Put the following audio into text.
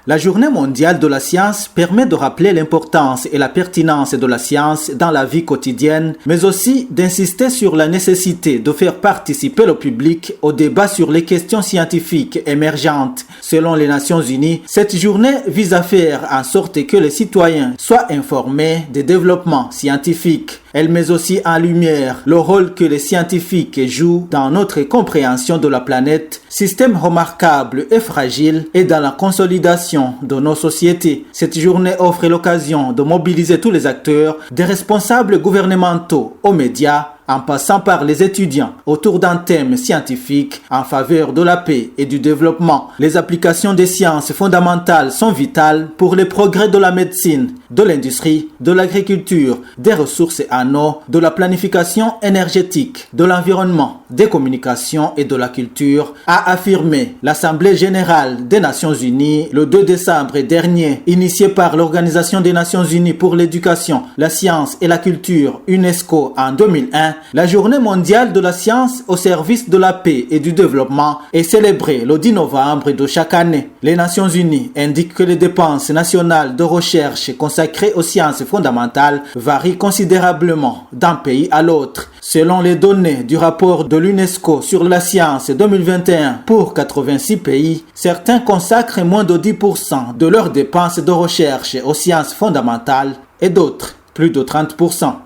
La Journée mondiale de la science permet de rappeler l'importance et la pertinence de la science dans la vie quotidienne, mais aussi d'insister sur la nécessité de faire participer le public au débat sur les questions scientifiques émergentes. Selon les Nations Unies, cette journée vise à faire en sorte que les citoyens soient informés des développements scientifiques. Elle met aussi en lumière le rôle que les scientifiques jouent dans notre compréhension de la planète, système remarquable et fragile, et dans la consolidation de nos sociétés. Cette journée offre l'occasion de mobiliser tous les acteurs, des responsables gouvernementaux aux médias, en passant par les étudiants, autour d'un thème scientifique en faveur de la paix et du développement. Les applications des sciences fondamentales sont vitales pour les progrès de la médecine, de l'industrie, de l'agriculture, des ressources en eau, de la planification énergétique, de l'environnement, des communications et de la culture, a affirmé l'Assemblée générale des Nations Unies le 2 décembre dernier, initiée par l'Organisation des Nations Unies pour l'éducation, la science et la culture, UNESCO, en 2001. La Journée mondiale de la science au service de la paix et du développement est célébrée le 10 novembre de chaque année. Les Nations Unies indiquent que les dépenses nationales de recherche consacrées aux sciences fondamentales varient considérablement d'un pays à l'autre. Selon les données du rapport de l'UNESCO sur la science 2021 pour 86 pays, certains consacrent moins de 10% de leurs dépenses de recherche aux sciences fondamentales et d'autres plus de 30%.